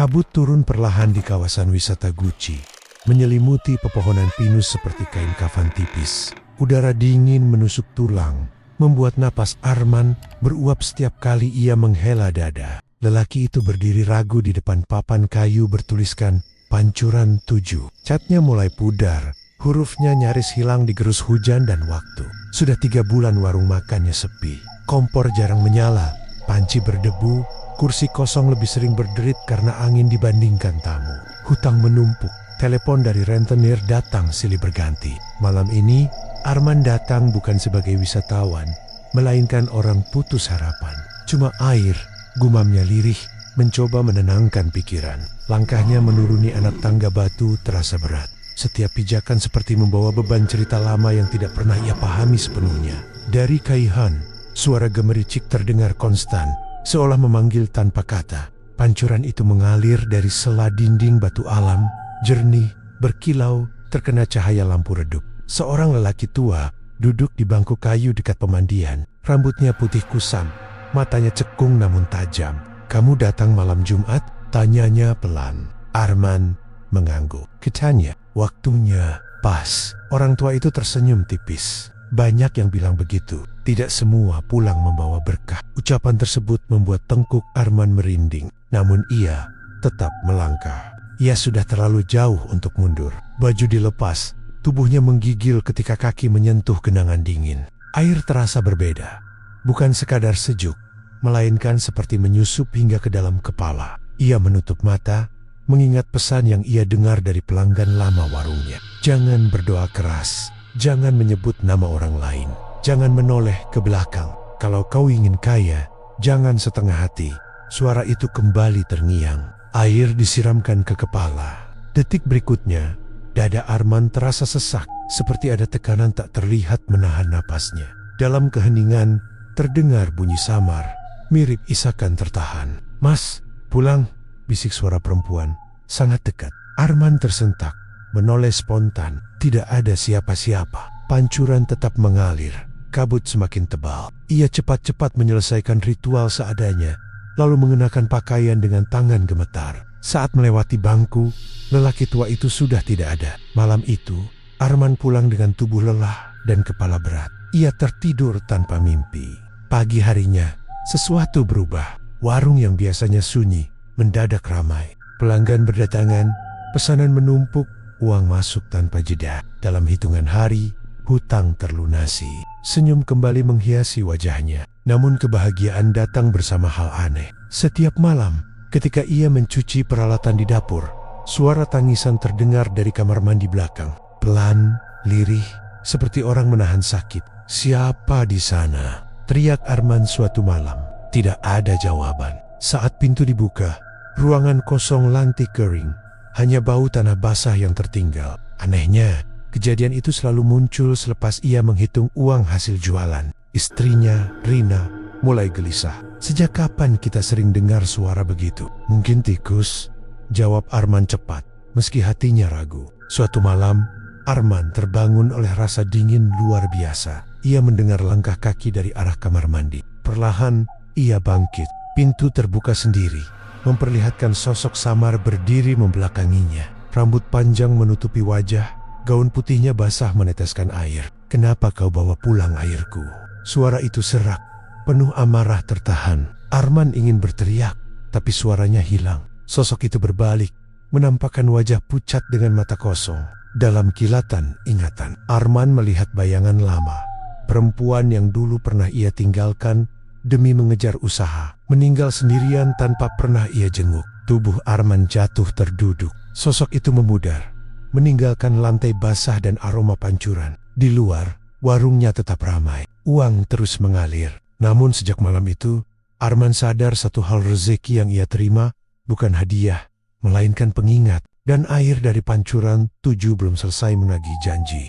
Kabut turun perlahan di kawasan wisata Gucci, menyelimuti pepohonan pinus seperti kain kafan tipis. Udara dingin menusuk tulang, membuat napas Arman beruap setiap kali ia menghela dada. Lelaki itu berdiri ragu di depan papan kayu bertuliskan Pancuran 7. Catnya mulai pudar, hurufnya nyaris hilang digerus hujan dan waktu. Sudah 3 bulan warung makannya sepi. Kompor jarang menyala, panci berdebu, kursi kosong lebih sering berderit karena angin dibandingkan tamu. Hutang menumpuk, telepon dari rentenir datang silih berganti. Malam ini, Arman datang bukan sebagai wisatawan, melainkan orang putus harapan. Cuma air, gumamnya lirih, mencoba menenangkan pikiran. Langkahnya menuruni anak tangga batu terasa berat. Setiap pijakan seperti membawa beban cerita lama yang tidak pernah ia pahami sepenuhnya. Dari Kaihan, suara gemericik terdengar konstan, seolah memanggil tanpa kata. Pancuran itu mengalir dari sela dinding batu alam, jernih, berkilau, terkena cahaya lampu redup. Seorang lelaki tua duduk di bangku kayu dekat pemandian. Rambutnya putih kusam, matanya cekung namun tajam. "Kamu datang malam Jumat?" tanyanya pelan. Arman mengangguk. Katanya, "Waktunya pas." Orang tua itu tersenyum tipis. Banyak yang bilang begitu. Tidak semua pulang membawa berkah. Ucapan tersebut membuat tengkuk Arman merinding. Namun ia tetap melangkah. Ia sudah terlalu jauh untuk mundur. Baju dilepas, tubuhnya menggigil ketika kaki menyentuh genangan dingin. Air terasa berbeda. Bukan sekadar sejuk, melainkan seperti menyusup hingga ke dalam kepala. Ia menutup mata, mengingat pesan yang ia dengar dari pelanggan lama warungnya. Jangan berdoa keras, jangan menyebut nama orang lain, jangan menoleh ke belakang. Kalau kau ingin kaya, jangan setengah hati. Suara itu kembali terngiang. Air disiramkan ke kepala. Detik berikutnya, dada Arman terasa sesak, seperti ada tekanan tak terlihat menahan napasnya. Dalam keheningan, terdengar bunyi samar, mirip isakan tertahan. "Mas, pulang," bisik suara perempuan, sangat dekat. Arman tersentak, menoleh spontan. Tidak ada siapa-siapa. Pancuran tetap mengalir, kabut semakin tebal. Ia cepat-cepat menyelesaikan ritual seadanya, lalu mengenakan pakaian dengan tangan gemetar. Saat melewati bangku, lelaki tua itu sudah tidak ada. Malam itu, Arman pulang dengan tubuh lelah dan kepala berat. Ia tertidur tanpa mimpi. Pagi harinya, sesuatu berubah. Warung yang biasanya sunyi mendadak ramai. Pelanggan berdatangan, pesanan menumpuk, uang masuk tanpa jeda. Dalam hitungan hari, hutang terlunasi. Senyum kembali menghiasi wajahnya. Namun kebahagiaan datang bersama hal aneh. Setiap malam, ketika ia mencuci peralatan di dapur, suara tangisan terdengar dari kamar mandi belakang. Pelan, lirih, seperti orang menahan sakit. "Siapa di sana?" teriak Arman suatu malam. Tidak ada jawaban. Saat pintu dibuka, ruangan kosong lantai kering. Hanya bau tanah basah yang tertinggal. Anehnya, kejadian itu selalu muncul selepas ia menghitung uang hasil jualan. Istrinya, Rina, mulai gelisah. "Sejak kapan kita sering dengar suara begitu?" "Mungkin tikus," jawab Arman cepat, meski hatinya ragu. Suatu malam, Arman terbangun oleh rasa dingin luar biasa. Ia mendengar langkah kaki dari arah kamar mandi. Perlahan, ia bangkit. Pintu terbuka sendiri, memperlihatkan sosok samar berdiri membelakanginya. Rambut panjang menutupi wajah, gaun putihnya basah meneteskan air. "Kenapa kau bawa pulang airku?" Suara itu serak, penuh amarah tertahan. Arman ingin berteriak, tapi suaranya hilang. Sosok itu berbalik, menampakkan wajah pucat dengan mata kosong. Dalam kilatan ingatan, Arman melihat bayangan lama. Perempuan yang dulu pernah ia tinggalkan demi mengejar usaha, meninggal sendirian tanpa pernah ia jenguk. Tubuh Arman jatuh terduduk. Sosok itu memudar, meninggalkan lantai basah dan aroma pancuran. Di luar, warungnya tetap ramai. Uang terus mengalir. Namun sejak malam itu, Arman sadar satu hal: rezeki yang ia terima bukan hadiah, melainkan pengingat. Dan air dari Pancuran 7 belum selesai menagih janji.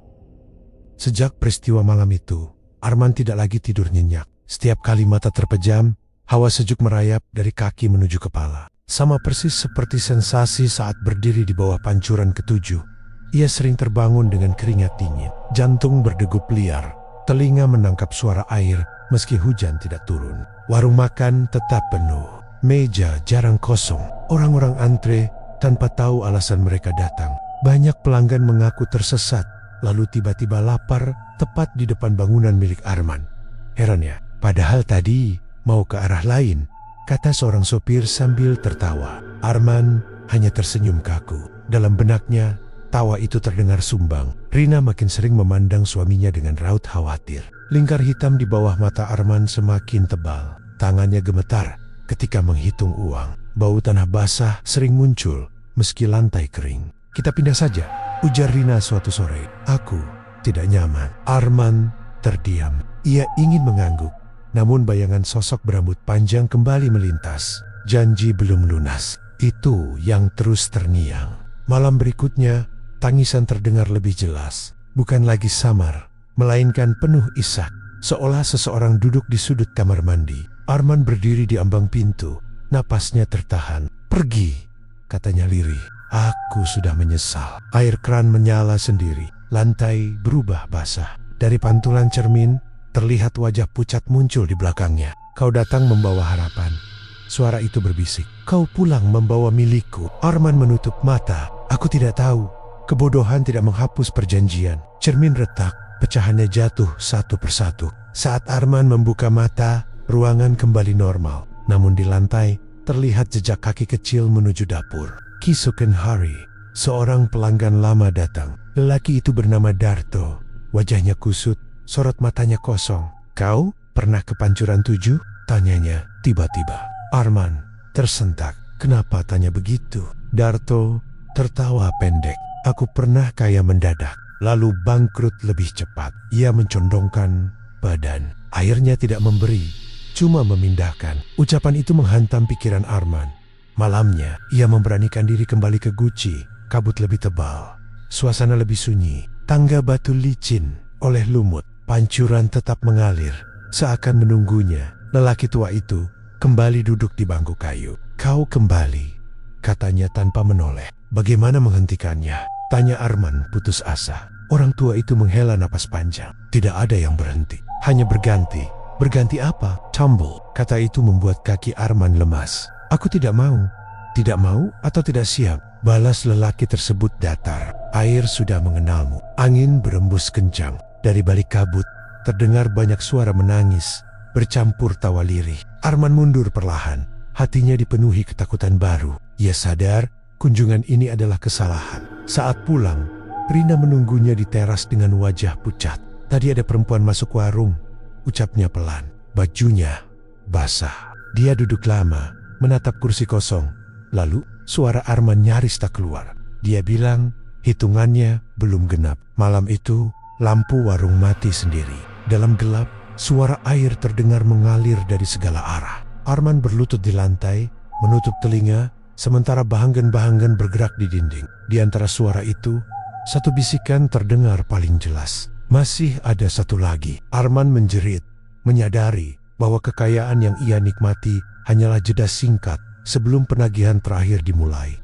Sejak peristiwa malam itu, Arman tidak lagi tidur nyenyak. Setiap kali mata terpejam, hawa sejuk merayap dari kaki menuju kepala. Sama persis seperti sensasi saat berdiri di bawah Pancuran ke-7. Ia sering terbangun dengan keringat dingin. Jantung berdegup liar, telinga menangkap suara air meski hujan tidak turun. Warung makan tetap penuh. Meja jarang kosong. Orang-orang antre tanpa tahu alasan mereka datang. Banyak pelanggan mengaku tersesat, lalu tiba-tiba lapar tepat di depan bangunan milik Arman. Heran ya, padahal tadi mau ke arah lain, kata seorang sopir sambil tertawa. Arman hanya tersenyum kaku. Dalam benaknya, tawa itu terdengar sumbang. Rina makin sering memandang suaminya dengan raut khawatir. Lingkar hitam di bawah mata Arman semakin tebal. Tangannya gemetar ketika menghitung uang. Bau tanah basah sering muncul meski lantai kering. Kita pindah saja, ujar Rina suatu sore. Aku tidak nyaman. Arman terdiam. Ia ingin mengangguk, namun bayangan sosok berambut panjang kembali melintas. Janji belum lunas, itu yang terus terngiang. Malam berikutnya, tangisan terdengar lebih jelas. Bukan lagi samar, melainkan penuh isak. Seolah seseorang duduk di sudut kamar mandi. Arman berdiri di ambang pintu, napasnya tertahan. Pergi, katanya lirih. Aku sudah menyesal. Air kran menyala sendiri. Lantai berubah basah. Dari pantulan cermin, terlihat wajah pucat muncul di belakangnya. Kau datang membawa harapan. Suara itu berbisik. Kau pulang membawa milikku. Arman menutup mata. Aku tidak tahu. Kebodohan tidak menghapus perjanjian. Cermin retak, pecahannya jatuh satu persatu. Saat Arman membuka mata, ruangan kembali normal. Namun di lantai, terlihat jejak kaki kecil menuju dapur. Kisuken Hari, seorang pelanggan lama datang. Lelaki itu bernama Darto. Wajahnya kusut, sorot matanya kosong. Kau pernah ke Pancuran 7? Tanyanya tiba-tiba. Arman tersentak. Kenapa tanya begitu? Darto tertawa pendek. Aku pernah kaya mendadak, lalu bangkrut lebih cepat. Ia mencondongkan badan. Airnya tidak memberi, cuma memindahkan. Ucapan itu menghantam pikiran Arman. Malamnya, ia memberanikan diri kembali ke Gucci. Kabut lebih tebal, suasana lebih sunyi. Tangga batu licin oleh lumut. Pancuran tetap mengalir. Seakan menunggunya, lelaki tua itu kembali duduk di bangku kayu. Kau kembali, katanya tanpa menoleh. Bagaimana menghentikannya? Tanya Arman putus asa. Orang tua itu menghela napas panjang. Tidak ada yang berhenti, hanya berganti. Berganti apa? Tumble. Kata itu membuat kaki Arman lemas. Aku tidak mau. Tidak mau atau tidak siap? Balas lelaki tersebut datar. Air sudah mengenalmu. Angin berembus kencang. Dari balik kabut, terdengar banyak suara menangis, bercampur tawa lirih. Arman mundur perlahan. Hatinya dipenuhi ketakutan baru. Ia sadar kunjungan ini adalah kesalahan. Saat pulang, Rina menunggunya di teras dengan wajah pucat. Tadi ada perempuan masuk warung, ucapnya pelan. Bajunya basah. Dia duduk lama, menatap kursi kosong. Lalu, suara Arman nyaris tak keluar. Dia bilang, hitungannya belum genap. Malam itu, lampu warung mati sendiri. Dalam gelap, suara air terdengar mengalir dari segala arah. Arman berlutut di lantai, menutup telinga, sementara bahanggan-bahanggan bergerak di dinding. Di antara suara itu, satu bisikan terdengar paling jelas. Masih ada satu lagi. Arman menjerit, menyadari bahwa kekayaan yang ia nikmati hanyalah jeda singkat sebelum penagihan terakhir dimulai.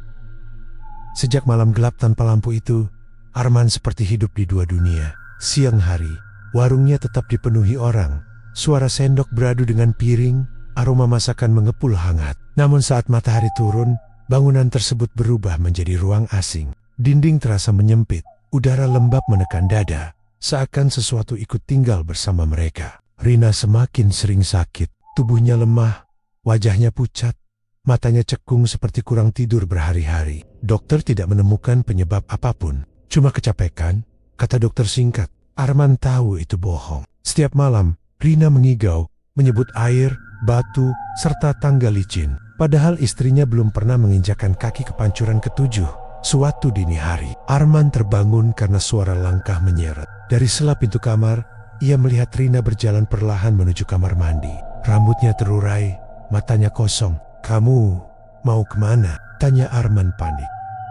Sejak malam gelap tanpa lampu itu, Arman seperti hidup di dua dunia. Siang hari, warungnya tetap dipenuhi orang. Suara sendok beradu dengan piring, aroma masakan mengepul hangat. Namun saat matahari turun, bangunan tersebut berubah menjadi ruang asing. Dinding terasa menyempit, udara lembab menekan dada, seakan sesuatu ikut tinggal bersama mereka. Rina semakin sering sakit, tubuhnya lemah, wajahnya pucat, matanya cekung seperti kurang tidur berhari-hari. Dokter tidak menemukan penyebab apapun, cuma kecapekan, kata dokter singkat. Arman tahu itu bohong. Setiap malam, Rina mengigau, menyebut air, batu, serta tangga licin. Padahal istrinya belum pernah menginjakan kaki ke Pancuran ke-7. Suatu dini hari, Arman terbangun karena suara langkah menyeret. Dari sela pintu kamar, ia melihat Rina berjalan perlahan menuju kamar mandi. Rambutnya terurai, matanya kosong. Kamu mau kemana? Tanya Arman panik.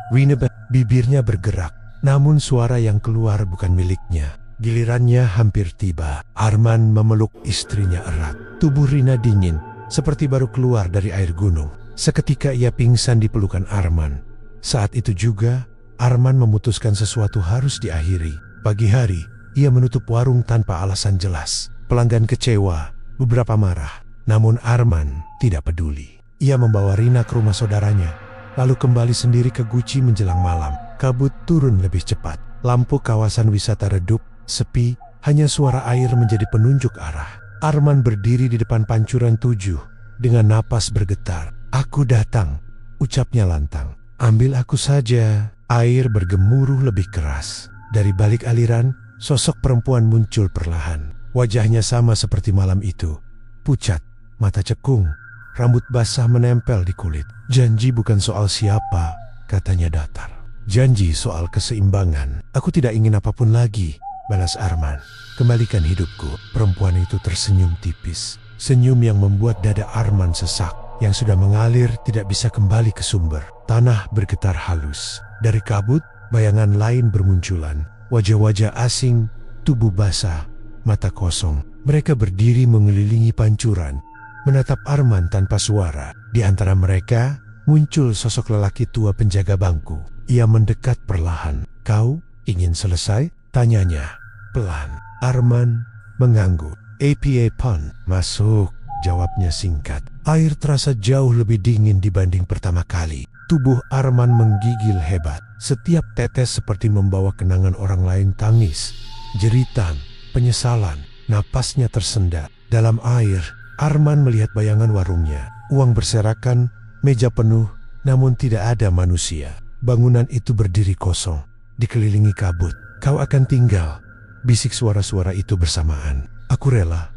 Rina bibirnya bergerak, namun suara yang keluar bukan miliknya. Gilirannya hampir tiba. Arman memeluk istrinya erat. Tubuh Rina dingin, seperti baru keluar dari air gunung. Seketika ia pingsan di pelukan Arman. Saat itu juga, Arman memutuskan sesuatu harus diakhiri. Pagi hari, ia menutup warung tanpa alasan jelas. Pelanggan kecewa, beberapa marah. Namun Arman tidak peduli. Ia membawa Rina ke rumah saudaranya, lalu kembali sendiri ke Guci menjelang malam. Kabut turun lebih cepat. Lampu kawasan wisata redup, sepi, hanya suara air menjadi penunjuk arah. Arman berdiri di depan pancuran 7 dengan napas bergetar. "Aku datang," ucapnya lantang. "Ambil aku saja." Air bergemuruh lebih keras. Dari balik aliran, sosok perempuan muncul perlahan. Wajahnya sama seperti malam itu. Pucat, mata cekung, rambut basah menempel di kulit. "Janji bukan soal siapa," katanya datar. "Janji soal keseimbangan." "Aku tidak ingin apapun lagi," balas Arman. "Kembalikan hidupku." Perempuan itu tersenyum tipis. Senyum yang membuat dada Arman sesak. Yang sudah mengalir tidak bisa kembali ke sumber. Tanah bergetar halus. Dari kabut, bayangan lain bermunculan. Wajah-wajah asing, tubuh basah, mata kosong. Mereka berdiri mengelilingi pancuran, menatap Arman tanpa suara. Di antara mereka, muncul sosok lelaki tua penjaga bangku. Ia mendekat perlahan. "Kau ingin selesai?" tanyanya pelan. Arman mengangguk. "APA Pon." "Masuk," jawabnya singkat. Air terasa jauh lebih dingin dibanding pertama kali. Tubuh Arman menggigil hebat. Setiap tetes seperti membawa kenangan orang lain. Tangis, jeritan, penyesalan. Napasnya tersendat. Dalam air, Arman melihat bayangan warungnya. Uang berserakan, meja penuh, namun tidak ada manusia. Bangunan itu berdiri kosong, dikelilingi kabut. "Kau akan tinggal," bisik suara-suara itu bersamaan. "Aku rela,"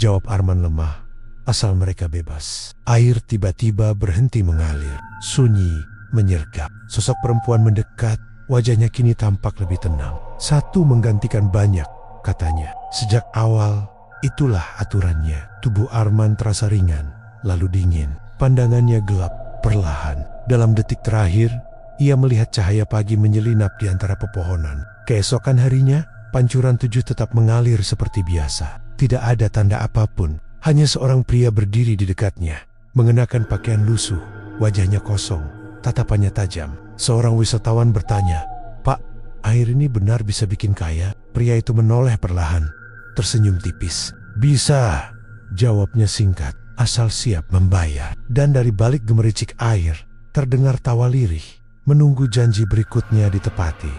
jawab Arman lemah. "Asal mereka bebas." Air tiba-tiba berhenti mengalir. Sunyi menyergap. Sosok perempuan mendekat. Wajahnya kini tampak lebih tenang. "Satu menggantikan banyak," katanya. "Sejak awal, itulah aturannya." Tubuh Arman terasa ringan, lalu dingin. Pandangannya gelap perlahan. Dalam detik terakhir, ia melihat cahaya pagi menyelinap di antara pepohonan. Keesokan harinya, pancuran 7 tetap mengalir seperti biasa. Tidak ada tanda apapun. Hanya seorang pria berdiri di dekatnya, mengenakan pakaian lusuh, wajahnya kosong, tatapannya tajam. Seorang wisatawan bertanya, "Pak, air ini benar bisa bikin kaya?" Pria itu menoleh perlahan, tersenyum tipis. "Bisa," jawabnya singkat, "asal siap membayar." Dan dari balik gemericik air, terdengar tawa lirih, menunggu janji berikutnya ditepati.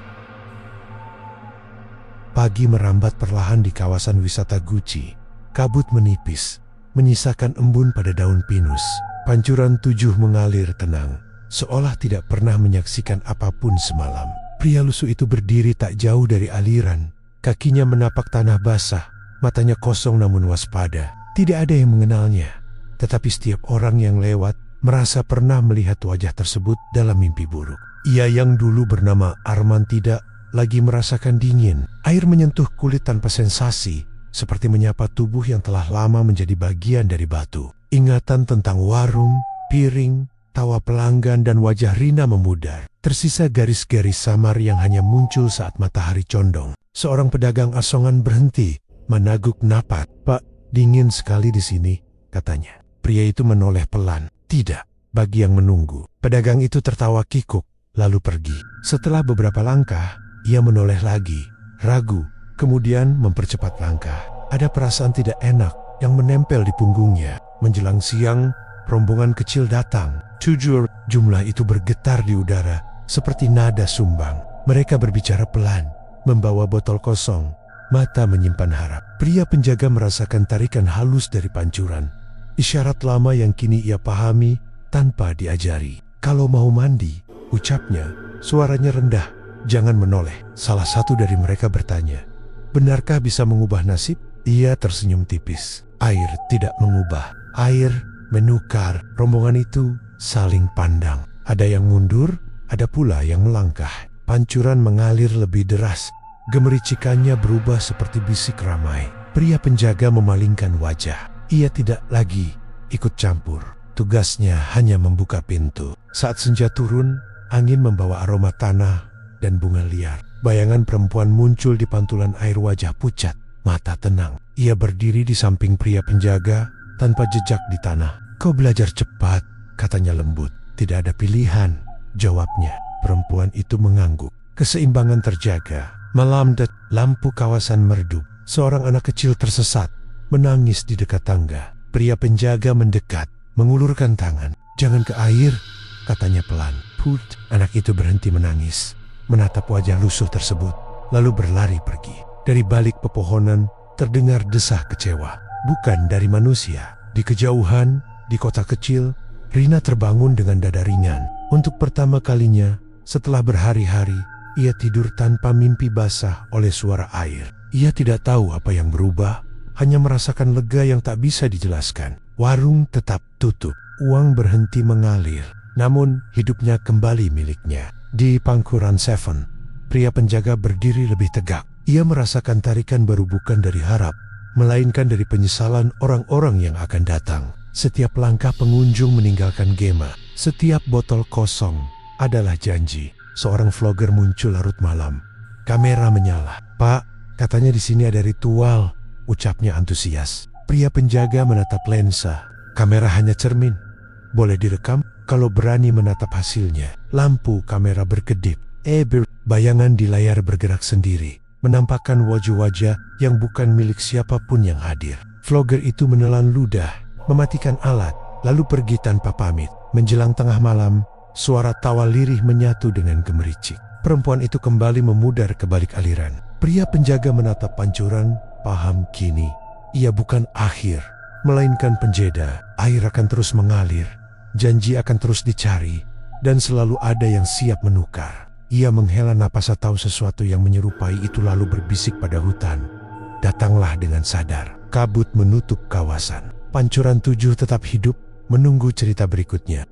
Pagi merambat perlahan di kawasan wisata Guci. Kabut menipis, menyisakan embun pada daun pinus. Pancuran 7 mengalir tenang, seolah tidak pernah menyaksikan apapun semalam. Pria lusuh itu berdiri tak jauh dari aliran. Kakinya menapak tanah basah, matanya kosong namun waspada. Tidak ada yang mengenalnya, tetapi setiap orang yang lewat merasa pernah melihat wajah tersebut dalam mimpi buruk. Ia yang dulu bernama Arman tidak lagi merasakan dingin. Air menyentuh kulit tanpa sensasi, seperti menyapa tubuh yang telah lama menjadi bagian dari batu. Ingatan tentang warung, piring, tawa pelanggan dan wajah Rina memudar. Tersisa garis-garis samar yang hanya muncul saat matahari condong. Seorang pedagang asongan berhenti, menaguk napas. "Pak, dingin sekali di sini," katanya. Pria itu menoleh pelan. "Tidak," bagi yang menunggu. Pedagang itu tertawa kikuk, lalu pergi. Setelah beberapa langkah, ia menoleh lagi, ragu. Kemudian mempercepat langkah. Ada perasaan tidak enak yang menempel di punggungnya. Menjelang siang, rombongan kecil datang. 7, jumlah itu bergetar di udara seperti nada sumbang. Mereka berbicara pelan, membawa botol kosong, mata menyimpan harap. Pria penjaga merasakan tarikan halus dari pancuran. Isyarat lama yang kini ia pahami tanpa diajari. "Kalau mau mandi," ucapnya, suaranya rendah, "jangan menoleh." Salah satu dari mereka bertanya, "Benarkah bisa mengubah nasib?" Ia tersenyum tipis. Air tidak mengubah. Air menukar. Rombongan itu saling pandang. Ada yang mundur, ada pula yang melangkah. Pancuran mengalir lebih deras. Gemericikannya berubah seperti bisik ramai. Pria penjaga memalingkan wajah. Ia tidak lagi ikut campur. Tugasnya hanya membuka pintu. Saat senja turun, angin membawa aroma tanah dan bunga liar. Bayangan perempuan muncul di pantulan air. Wajah pucat, mata tenang. Ia berdiri di samping pria penjaga tanpa jejak di tanah. "Kau belajar cepat," katanya lembut. "Tidak ada pilihan," jawabnya. Perempuan itu mengangguk. Keseimbangan terjaga. Malam dan lampu kawasan meredup. Seorang anak kecil tersesat, menangis di dekat tangga. Pria penjaga mendekat, mengulurkan tangan. Jangan ke air, katanya pelan. Put, anak itu berhenti menangis, menatap wajah lusuh tersebut, lalu berlari pergi. Dari balik pepohonan terdengar desah kecewa, bukan dari manusia. Di kejauhan, di kota kecil, Rina terbangun dengan dada ringan. Untuk pertama kalinya, setelah berhari-hari, ia tidur tanpa mimpi basah oleh suara air. Ia tidak tahu apa yang berubah, hanya merasakan lega yang tak bisa dijelaskan. Warung tetap tutup, uang berhenti mengalir, namun hidupnya kembali miliknya. Di Pangkuran Seven, pria penjaga berdiri lebih tegak. Ia merasakan tarikan baru bukan dari harap, melainkan dari penyesalan orang-orang yang akan datang. Setiap langkah pengunjung meninggalkan Gema, setiap botol kosong adalah janji. Seorang vlogger muncul larut malam. Kamera menyala. "Pak, katanya di sini ada ritual," ucapnya antusias. Pria penjaga menatap lensa. "Kamera hanya cermin. Boleh direkam kalau berani menatap hasilnya." Lampu kamera berkedip. Bayangan di layar bergerak sendiri, menampakkan wajah-wajah yang bukan milik siapapun yang hadir. Vlogger itu menelan ludah, mematikan alat, lalu pergi tanpa pamit. Menjelang tengah malam, suara tawa lirih menyatu dengan gemericik. Perempuan itu kembali memudar ke balik aliran. Pria penjaga menatap pancuran, paham kini. Ia bukan akhir, melainkan penjeda. Air akan terus mengalir, janji akan terus dicari, dan selalu ada yang siap menukar. Ia menghela napas tahu sesuatu yang menyerupai itu lalu berbisik pada hutan. Datanglah dengan sadar. Kabut menutup kawasan. Pancuran 7 tetap hidup, menunggu cerita berikutnya.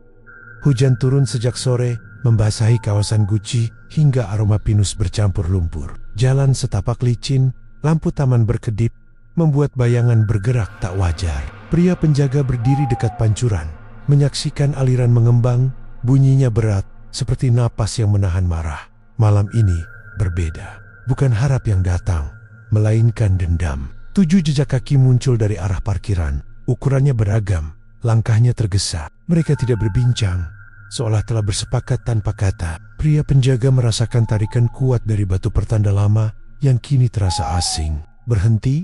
Hujan turun sejak sore, membasahi kawasan Gucci hingga aroma pinus bercampur lumpur. Jalan setapak licin, lampu taman berkedip, membuat bayangan bergerak tak wajar. Pria penjaga berdiri dekat pancuran, menyaksikan aliran mengembang, bunyinya berat, seperti napas yang menahan marah. Malam ini berbeda. Bukan harap yang datang, melainkan dendam. 7 jejak kaki muncul dari arah parkiran. Ukurannya beragam, langkahnya tergesa. Mereka tidak berbincang, seolah telah bersepakat tanpa kata. Pria penjaga merasakan tarikan kuat dari batu pertanda lama yang kini terasa asing. "Berhenti,"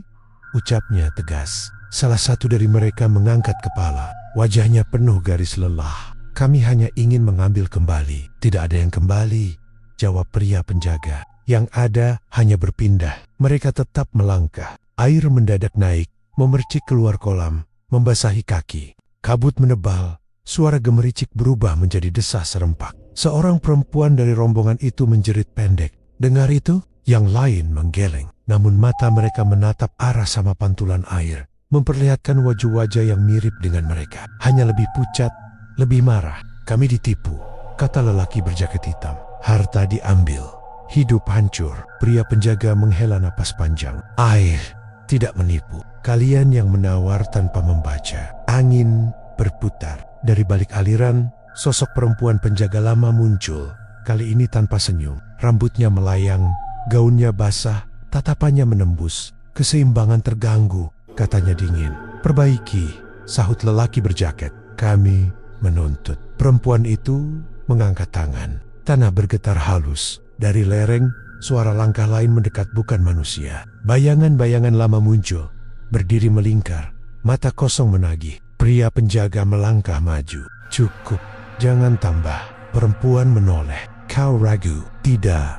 ucapnya tegas. Salah satu dari mereka mengangkat kepala. Wajahnya penuh garis lelah. "Kami hanya ingin mengambil kembali." "Tidak ada yang kembali," jawab pria penjaga. "Yang ada hanya berpindah." Mereka tetap melangkah. Air mendadak naik, memercik keluar kolam, membasahi kaki. Kabut menebal, suara gemericik berubah menjadi desah serempak. Seorang perempuan dari rombongan itu menjerit pendek. Dengar itu? Yang lain menggeleng. Namun mata mereka menatap arah sama pantulan air, memperlihatkan wajah-wajah yang mirip dengan mereka. Hanya lebih pucat, lebih marah. "Kami ditipu," kata lelaki berjaket hitam. "Harta diambil, hidup hancur." Pria penjaga menghela napas panjang. "Air tidak menipu. Kalian yang menawar tanpa membaca." Angin berputar. Dari balik aliran, sosok perempuan penjaga lama muncul. Kali ini tanpa senyum. Rambutnya melayang, gaunnya basah, tatapannya menembus. "Keseimbangan terganggu," katanya dingin. "Perbaiki," sahut lelaki berjaket. "Kami menuntut." Perempuan itu mengangkat tangan. Tanah bergetar halus. Dari lereng, suara langkah lain mendekat, bukan manusia. Bayangan-bayangan lama muncul, berdiri melingkar, mata kosong menagih. Pria penjaga melangkah maju. "Cukup, jangan tambah." Perempuan menoleh. "Kau ragu?" "Tidak,"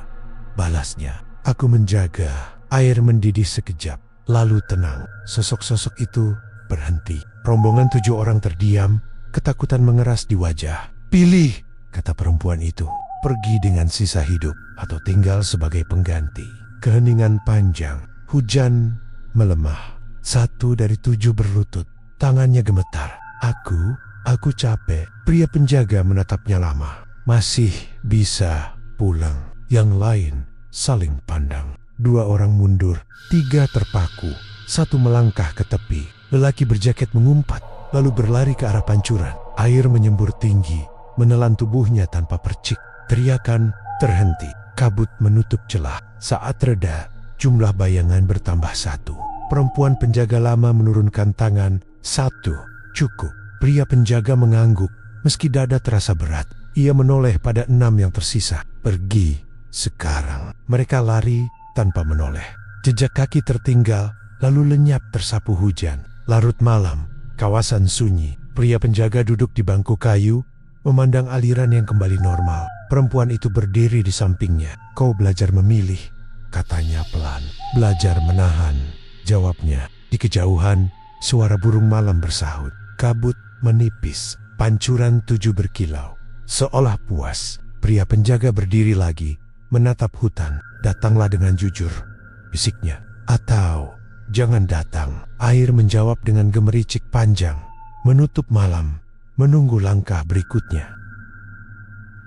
balasnya. "Aku menjaga." Air mendidih sekejap, lalu tenang. Sosok-sosok itu berhenti. Rombongan 7 orang terdiam, ketakutan mengeras di wajah. "Pilih," kata perempuan itu. "Pergi dengan sisa hidup atau tinggal sebagai pengganti." Keheningan panjang, hujan melemah. 1 dari 7 berlutut, tangannya gemetar. Aku capek." Pria penjaga menatapnya lama. "Masih bisa pulang." Yang lain saling pandang. 2 orang mundur, 3 terpaku, 1 melangkah ke tepi. Lelaki berjaket mengumpat, lalu berlari ke arah pancuran. Air menyembur tinggi, menelan tubuhnya tanpa percik. Teriakan terhenti. Kabut menutup celah. Saat reda, jumlah bayangan bertambah 1. Perempuan penjaga lama menurunkan tangan. 1, cukup. Pria penjaga mengangguk, meski dada terasa berat. Ia menoleh pada 6 yang tersisa. "Pergi sekarang." Mereka lari tanpa menoleh. Jejak kaki tertinggal, lalu lenyap tersapu hujan. Larut malam, kawasan sunyi. Pria penjaga duduk di bangku kayu, memandang aliran yang kembali normal. Perempuan itu berdiri di sampingnya. Kau belajar memilih, katanya pelan. Belajar menahan, jawabnya. Di kejauhan, suara burung malam bersahut. Kabut menipis, pancuran 7 berkilau. Seolah puas, pria penjaga berdiri lagi, menatap hutan. Datanglah dengan jujur, bisiknya. Atau, jangan datang. Air menjawab dengan gemericik panjang. Menutup malam, menunggu langkah berikutnya.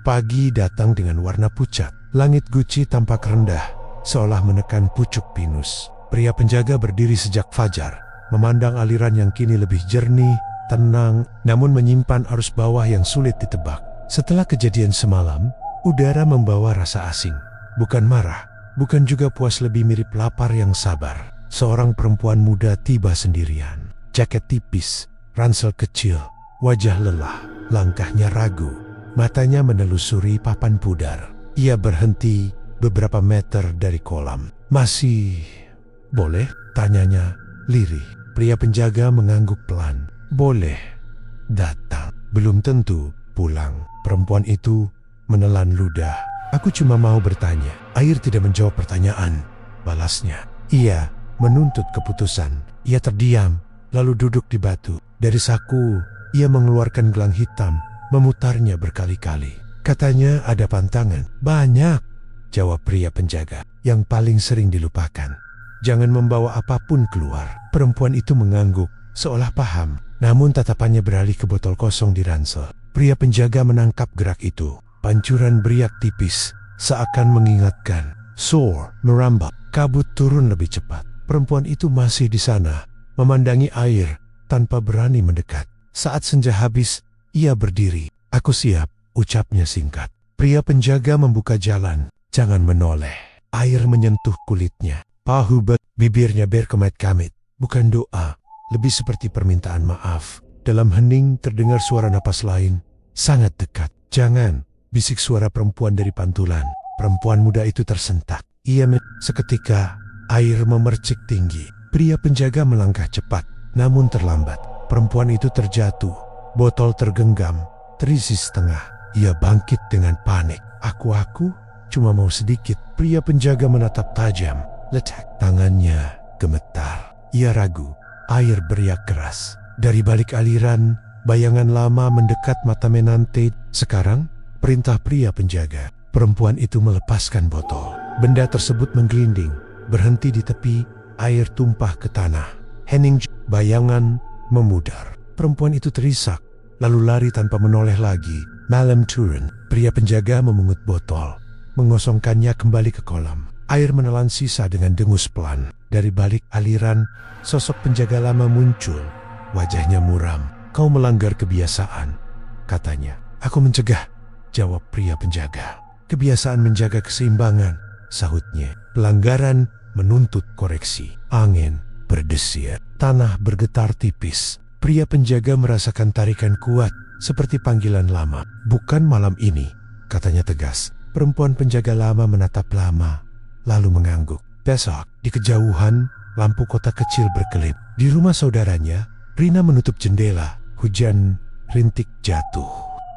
Pagi datang dengan warna pucat. Langit Guci tampak rendah, seolah menekan pucuk pinus. Pria penjaga berdiri sejak fajar, memandang aliran yang kini lebih jernih, tenang, namun menyimpan arus bawah yang sulit ditebak. Setelah kejadian semalam, udara membawa rasa asing. Bukan marah, bukan juga puas, lebih mirip lapar yang sabar. Seorang perempuan muda tiba sendirian. Jaket tipis, ransel kecil, wajah lelah, langkahnya ragu. Matanya menelusuri papan pudar. Ia berhenti beberapa meter dari kolam. Masih boleh? Tanyanya lirih. Pria penjaga mengangguk pelan. Boleh datang. Belum tentu pulang. Perempuan itu menelan ludah. Aku cuma mau bertanya. Air tidak menjawab pertanyaan, balasnya. Ia menuntut keputusan. Ia terdiam, lalu duduk di batu. Dari saku, ia mengeluarkan gelang hitam, memutarnya berkali-kali. Katanya ada pantangan. Banyak, jawab pria penjaga, yang paling sering dilupakan. Jangan membawa apapun keluar. Perempuan itu mengangguk, seolah paham, namun tatapannya beralih ke botol kosong di ransel. Pria penjaga menangkap gerak itu. Pancuran beriak tipis, seakan mengingatkan. Soar, merambat. Kabut turun lebih cepat. Perempuan itu masih di sana, memandangi air, tanpa berani mendekat. Saat senja habis, ia berdiri. Aku siap, ucapnya singkat. Pria penjaga membuka jalan. Jangan menoleh. Air menyentuh kulitnya. Pahubet, bibirnya berkemet-kamit. Bukan doa, lebih seperti permintaan maaf. Dalam hening terdengar suara napas lain, sangat dekat. Jangan, bisik suara perempuan dari pantulan. Perempuan muda itu tersentak. Seketika, air memercik tinggi. Pria penjaga melangkah cepat, namun terlambat. Perempuan itu terjatuh. Botol tergenggam, terisi setengah. Ia bangkit dengan panik. Aku cuma mau sedikit. Pria penjaga menatap tajam. Letak. Tangannya gemetar. Ia ragu. Air beriak keras. Dari balik aliran, bayangan lama mendekat mata menante. Sekarang, perintah pria penjaga. Perempuan itu melepaskan botol. Benda tersebut menggelinding, berhenti di tepi, air tumpah ke tanah. Hening, bayangan memudar. Perempuan itu terisak, lalu lari tanpa menoleh lagi. Malam turun. Pria penjaga memungut botol, mengosongkannya kembali ke kolam. Air menelan sisa dengan dengus pelan. Dari balik aliran, sosok penjaga lama muncul. Wajahnya muram. Kau melanggar kebiasaan, katanya. Aku mencegah, jawab pria penjaga. Kebiasaan menjaga keseimbangan, sahutnya. Pelanggaran menuntut koreksi. Angin berdesir, tanah bergetar tipis. Pria penjaga merasakan tarikan kuat, seperti panggilan lama. Bukan malam ini, katanya tegas. Perempuan penjaga lama menatap lama, lalu mengangguk. Besok, di kejauhan, lampu kota kecil berkelip. Di rumah saudaranya, Rina menutup jendela. Hujan rintik jatuh.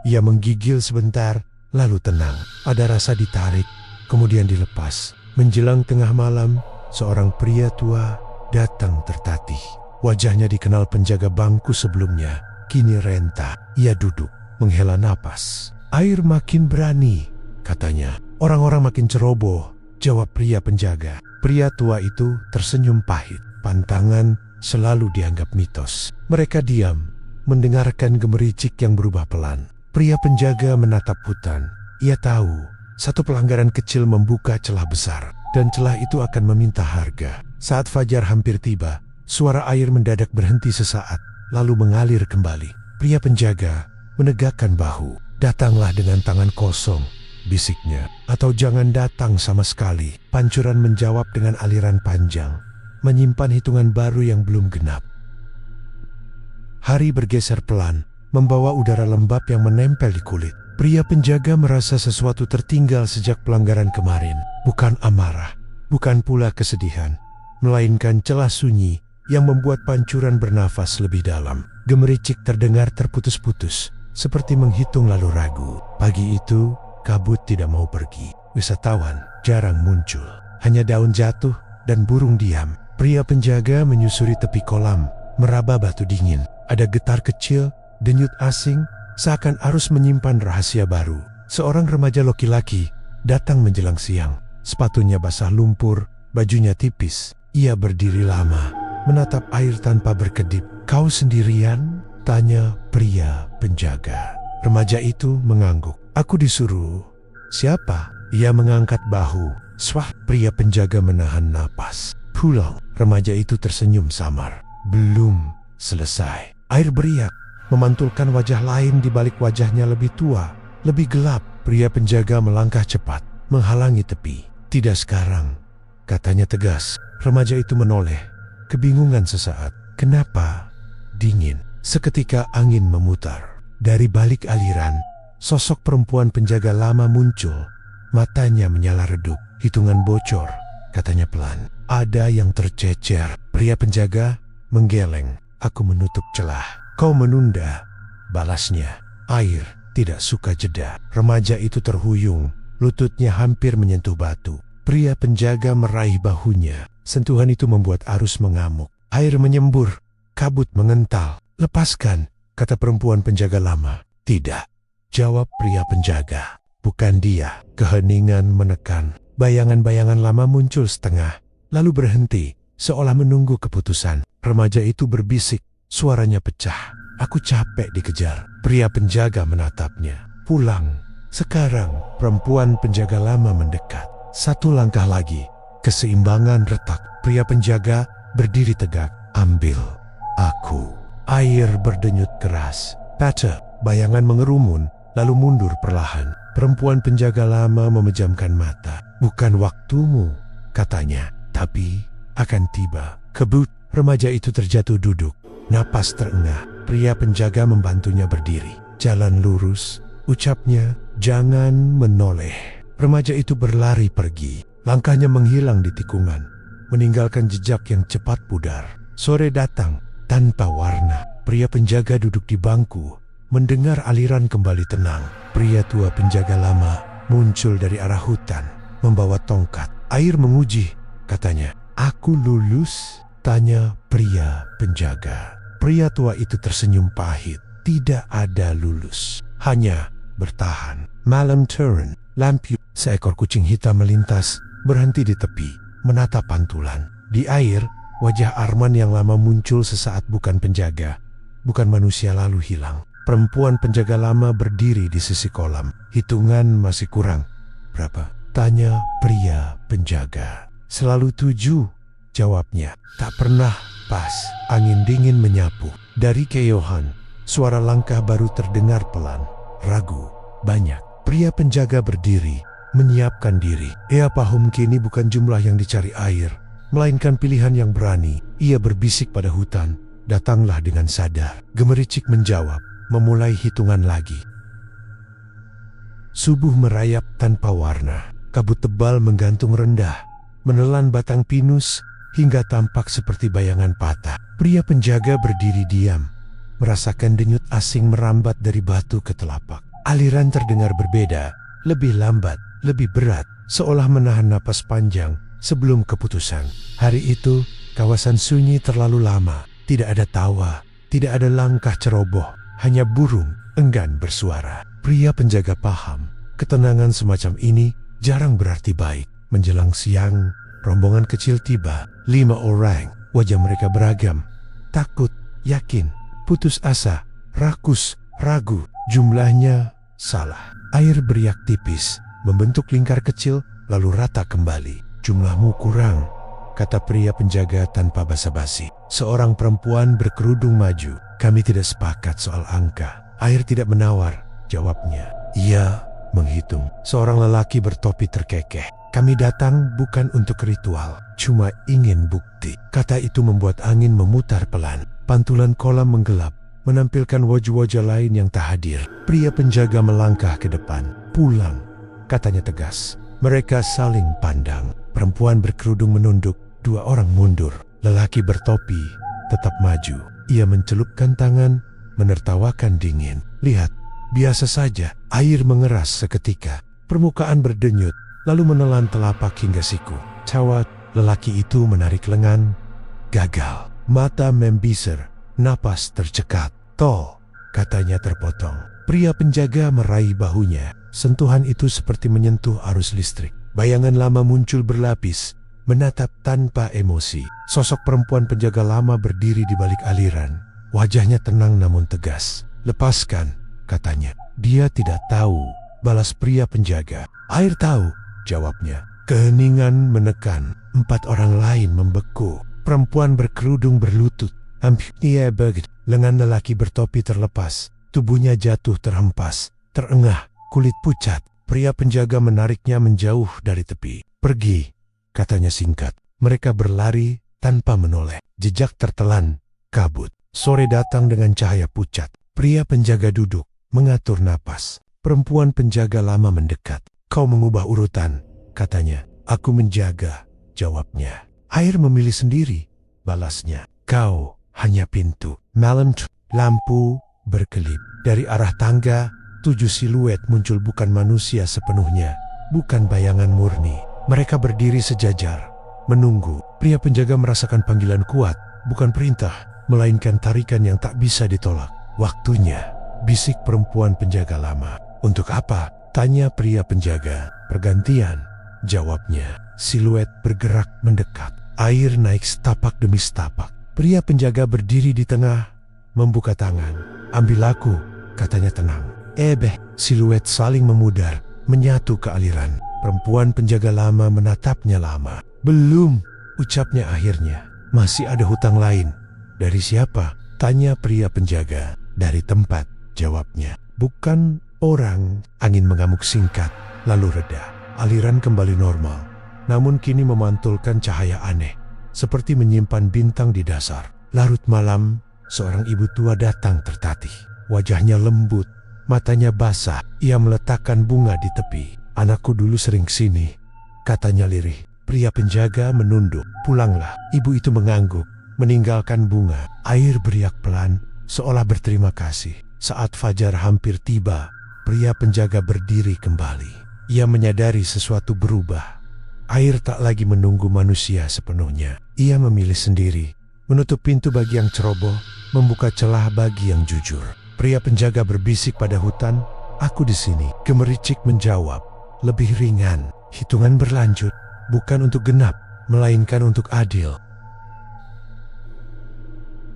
Ia menggigil sebentar, lalu tenang. Ada rasa ditarik, kemudian dilepas. Menjelang tengah malam, seorang pria tua datang tertatih. Wajahnya dikenal penjaga bangku sebelumnya, kini renta. Ia duduk, menghela napas. Air makin berani, katanya. Orang-orang makin ceroboh, jawab pria penjaga. Pria tua itu tersenyum pahit. Pantangan selalu dianggap mitos. Mereka diam, mendengarkan gemericik yang berubah pelan. Pria penjaga menatap hutan. Ia tahu, satu pelanggaran kecil membuka celah besar, dan celah itu akan meminta harga. Saat fajar hampir tiba, suara air mendadak berhenti sesaat, lalu mengalir kembali. Pria penjaga menegakkan bahu. Datanglah dengan tangan kosong, bisiknya. Atau jangan datang sama sekali. Pancuran menjawab dengan aliran panjang, menyimpan hitungan baru yang belum genap. Hari bergeser pelan, membawa udara lembab yang menempel di kulit. Pria penjaga merasa sesuatu tertinggal sejak pelanggaran kemarin. Bukan amarah, bukan pula kesedihan, melainkan celah sunyi yang membuat pancuran bernafas lebih dalam. Gemericik terdengar terputus-putus, seperti menghitung lalu ragu. Pagi itu, kabut tidak mau pergi. Wisatawan jarang muncul. Hanya daun jatuh dan burung diam. Pria penjaga menyusuri tepi kolam, meraba batu dingin. Ada getar kecil, denyut asing, seakan arus menyimpan rahasia baru. Seorang remaja laki-laki datang menjelang siang. Sepatunya basah lumpur, bajunya tipis. Ia berdiri lama, menatap air tanpa berkedip. "Kau sendirian?" tanya pria penjaga. Remaja itu mengangguk. "Aku disuruh." "Siapa?" Ia mengangkat bahu. "Swah." Pria penjaga menahan napas. "Pulang." Remaja itu tersenyum samar. Belum selesai. Air beriak, memantulkan wajah lain di balik wajahnya lebih tua, lebih gelap. Pria penjaga melangkah cepat, menghalangi tepi. "Tidak sekarang," katanya tegas. Remaja itu menoleh, kebingungan sesaat. Kenapa? Dingin. Seketika angin memutar. Dari balik aliran, sosok perempuan penjaga lama muncul. Matanya menyala redup. "Hitungan bocor," katanya pelan. "Ada yang tercecer." Pria penjaga menggeleng. "Aku menutup celah." "Kau menunda," balasnya. Air tidak suka jeda. Remaja itu terhuyung, lututnya hampir menyentuh batu. Pria penjaga meraih bahunya. Sentuhan itu membuat arus mengamuk. Air menyembur, kabut mengental. "Lepaskan," kata perempuan penjaga lama. "Tidak," jawab pria penjaga. Bukan dia. Keheningan menekan. Bayangan-bayangan lama muncul setengah, lalu berhenti, seolah menunggu keputusan. Remaja itu berbisik, suaranya pecah. "Aku capek dikejar." Pria penjaga menatapnya. "Pulang sekarang." Perempuan penjaga lama mendekat. Satu langkah lagi, keseimbangan retak. Pria penjaga berdiri tegak. "Ambil aku." Air berdenyut keras. "Pater." Bayangan mengerumun, lalu mundur perlahan. Perempuan penjaga lama memejamkan mata. "Bukan waktumu," katanya, "tapi akan tiba." Kebut, remaja itu terjatuh duduk. Napas terengah. Pria penjaga membantunya berdiri. "Jalan lurus," ucapnya, "jangan menoleh." Remaja itu berlari pergi. Langkahnya menghilang di tikungan, meninggalkan jejak yang cepat pudar. Sore datang tanpa warna. Pria penjaga duduk di bangku, mendengar aliran kembali tenang. Pria tua penjaga lama muncul dari arah hutan, membawa tongkat. "Air menguji," katanya. "Aku lulus?" tanya pria penjaga. Pria tua itu tersenyum pahit. Tidak ada lulus, hanya bertahan. Malam turun, lampu. Seekor kucing hitam melintas, berhenti di tepi, menatap pantulan. Di air, wajah Arman yang lama muncul sesaat. Bukan penjaga, bukan manusia lalu hilang. Perempuan penjaga lama berdiri di sisi kolam. "Hitungan masih kurang." "Berapa?" tanya pria penjaga. "Selalu 7, jawabnya. "Tak pernah pas." Angin dingin menyapu. Dari kejauhan, suara langkah baru terdengar pelan. Ragu, banyak. Pria penjaga berdiri, menyiapkan diri. Ia paham kini bukan jumlah yang dicari air, melainkan pilihan yang berani. Ia berbisik pada hutan, "Datanglah dengan sadar." Gemericik menjawab, memulai hitungan lagi. Subuh merayap tanpa warna. Kabut tebal menggantung rendah, menelan batang pinus hingga tampak seperti bayangan patah. Pria penjaga berdiri diam, merasakan denyut asing merambat dari batu ke telapak. Aliran terdengar berbeda, lebih lambat, lebih berat, seolah menahan napas panjang sebelum keputusan. Hari itu, kawasan sunyi terlalu lama. Tidak ada tawa, tidak ada langkah ceroboh. Hanya burung enggan bersuara. Pria penjaga paham, ketenangan semacam ini jarang berarti baik. Menjelang siang, rombongan kecil tiba. 5 orang, wajah mereka beragam. Takut, yakin, putus asa, rakus, ragu. Jumlahnya salah. Air beriak tipis, membentuk lingkar kecil, lalu rata kembali. "Jumlahmu kurang," kata pria penjaga tanpa basa-basi. Seorang perempuan berkerudung maju. "Kami tidak sepakat soal angka." "Air tidak menawar," jawabnya. Ia menghitung. Seorang lelaki bertopi terkekeh. "Kami datang bukan untuk ritual, cuma ingin bukti." Kata itu membuat angin memutar pelan. Pantulan kolam menggelap, menampilkan wajah-wajah lain yang tak hadir. Pria penjaga melangkah ke depan. "Pulang," katanya tegas. Mereka saling pandang. Perempuan berkerudung menunduk, 2 orang mundur. Lelaki bertopi tetap maju. Ia mencelupkan tangan, menertawakan dingin. Lihat, biasa saja. Air mengeras seketika. Permukaan berdenyut, lalu menelan telapak hingga siku. Cawat, lelaki itu menarik lengan. Gagal. Mata membiser, napas tercekat. Tol, katanya terpotong. Pria penjaga meraih bahunya. Sentuhan itu seperti menyentuh arus listrik. Bayangan lama muncul berlapis, menatap tanpa emosi. Sosok perempuan penjaga lama berdiri di balik aliran. Wajahnya tenang namun tegas. Lepaskan, katanya. Dia tidak tahu, balas pria penjaga. Air tahu, jawabnya. Keheningan menekan. 4 orang lain membeku. Perempuan berkerudung berlutut. Hampir begitu. Lengan lelaki bertopi terlepas. Tubuhnya jatuh terhempas. Terengah, kulit pucat. Pria penjaga menariknya menjauh dari tepi. Pergi, katanya singkat. Mereka berlari tanpa menoleh. Jejak tertelan, kabut. Sore datang dengan cahaya pucat. Pria penjaga duduk, mengatur napas. Perempuan penjaga lama mendekat. Kau mengubah urutan, katanya. Aku menjaga, jawabnya. Air memilih sendiri, balasnya. Kau hanya pintu. Malam, lampu berkelip. Dari arah tangga, 7 siluet muncul, bukan manusia sepenuhnya, bukan bayangan murni. Mereka berdiri sejajar, menunggu. Pria penjaga merasakan panggilan kuat, bukan perintah, melainkan tarikan yang tak bisa ditolak. Waktunya, bisik perempuan penjaga lama. Untuk apa? Tanya pria penjaga. Pergantian, jawabnya. Siluet bergerak mendekat. Air naik setapak demi setapak. Pria penjaga berdiri di tengah, membuka tangan. Ambil aku, katanya tenang. Siluet saling memudar, menyatu ke aliran. Perempuan penjaga lama menatapnya lama. Belum, ucapnya akhirnya. Masih ada hutang lain. Dari siapa? Tanya pria penjaga. Dari tempat, jawabnya. Bukan orang. Angin mengamuk singkat, lalu reda. Aliran kembali normal. Namun kini memantulkan cahaya aneh, seperti menyimpan bintang di dasar. Larut malam, seorang ibu tua datang tertatih. Wajahnya lembut, matanya basah. Ia meletakkan bunga di tepi. Anakku dulu sering kesini, katanya lirih. Pria penjaga menunduk. Pulanglah. Ibu itu mengangguk, meninggalkan bunga. Air beriak pelan, seolah berterima kasih. Saat fajar hampir tiba, pria penjaga berdiri kembali. Ia menyadari sesuatu berubah. Air tak lagi menunggu manusia sepenuhnya. Ia memilih sendiri, menutup pintu bagi yang ceroboh, membuka celah bagi yang jujur. Pria penjaga berbisik pada hutan, aku di sini. Gemericik menjawab, lebih ringan. Hitungan berlanjut, bukan untuk genap, melainkan untuk adil.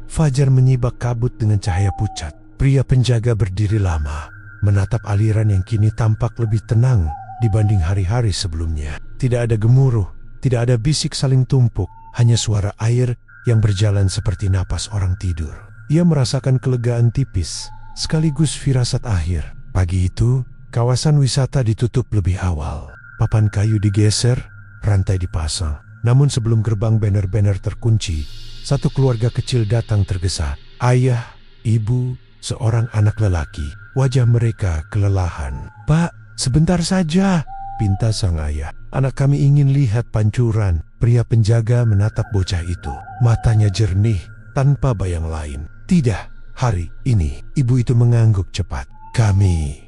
Fajar menyibak kabut dengan cahaya pucat. Pria penjaga berdiri lama, menatap aliran yang kini tampak lebih tenang dibanding hari-hari sebelumnya. Tidak ada gemuruh, tidak ada bisik saling tumpuk, hanya suara air yang berjalan seperti napas orang tidur. Ia merasakan kelegaan tipis, sekaligus firasat akhir. Pagi itu, kawasan wisata ditutup lebih awal. Papan kayu digeser, rantai dipasang. Namun sebelum gerbang banner-banner terkunci, satu keluarga kecil datang tergesa. Ayah, ibu, seorang anak lelaki. Wajah mereka kelelahan. Pak, sebentar saja, pinta sang ayah. Anak kami ingin lihat pancuran. Pria penjaga menatap bocah itu. Matanya jernih, tanpa bayang lain. Tidak, hari ini. Ibu itu mengangguk cepat. Kami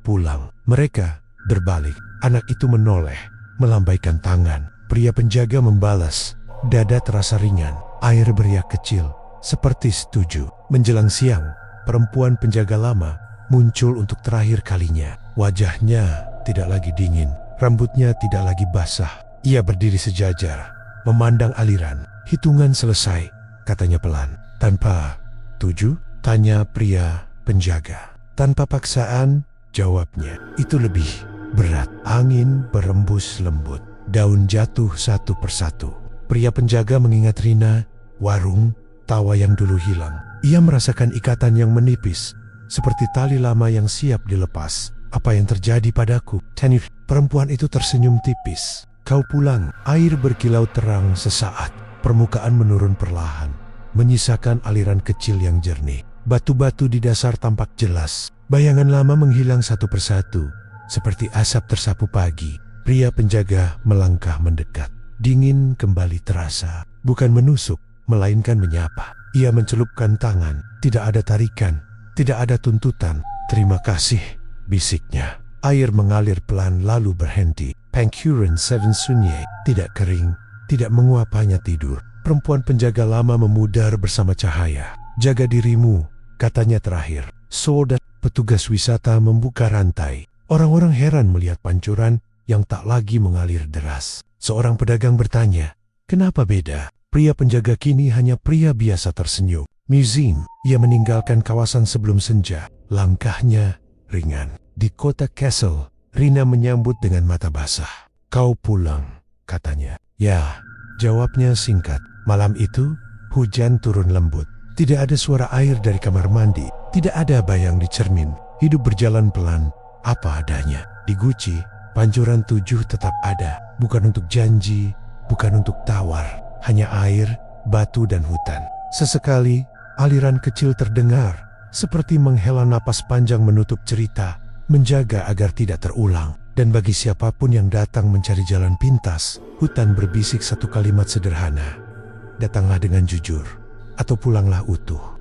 pulang. Mereka berbalik. Anak itu menoleh, melambaikan tangan. Pria penjaga membalas. Dada terasa ringan. Air beriak kecil, seperti setuju. Menjelang siang, perempuan penjaga lama muncul untuk terakhir kalinya. Wajahnya tidak lagi dingin, rambutnya tidak lagi basah. Ia berdiri sejajar, memandang aliran. Hitungan selesai, katanya pelan. Tanpa 7? Tanya pria penjaga. Tanpa paksaan, jawabnya. Itu lebih berat. Angin berembus lembut, daun jatuh satu persatu. Pria penjaga mengingat Rina, warung, tawa yang dulu hilang. Ia merasakan ikatan yang menipis, seperti tali lama yang siap dilepas. Apa yang terjadi padaku? Tanif, perempuan itu tersenyum tipis. Kau pulang. Air berkilau terang sesaat. Permukaan menurun perlahan, menyisakan aliran kecil yang jernih. Batu-batu di dasar tampak jelas. Bayangan lama menghilang satu persatu, seperti asap tersapu pagi. Pria penjaga melangkah mendekat. Dingin kembali terasa. Bukan menusuk, melainkan menyapa. Ia mencelupkan tangan. Tidak ada tarikan, tidak ada tuntutan. "Terima kasih," bisiknya. Air mengalir pelan lalu berhenti. Pangkuran Seven Sunyi. Tidak kering, tidak menguap, hanya tidur. Perempuan penjaga lama memudar bersama cahaya. "Jaga dirimu," katanya terakhir. Soldat petugas wisata membuka rantai. Orang-orang heran melihat pancuran yang tak lagi mengalir deras. Seorang pedagang bertanya, "Kenapa beda?" Pria penjaga kini hanya pria biasa tersenyum. Museum. Ia meninggalkan kawasan sebelum senja. Langkahnya ringan. Di kota Castle, Rina menyambut dengan mata basah. "Kau pulang," katanya. "Ya," jawabnya singkat. Malam itu, hujan turun lembut. Tidak ada suara air dari kamar mandi. Tidak ada bayang di cermin. Hidup berjalan pelan, apa adanya. Di Gucci, pancuran 7 tetap ada. Bukan untuk janji, bukan untuk tawar. Hanya air, batu, dan hutan. Sesekali, aliran kecil terdengar, seperti menghela napas panjang menutup cerita, menjaga agar tidak terulang. Dan bagi siapapun yang datang mencari jalan pintas, hutan berbisik satu kalimat sederhana. "Datanglah dengan jujur, atau pulanglah utuh."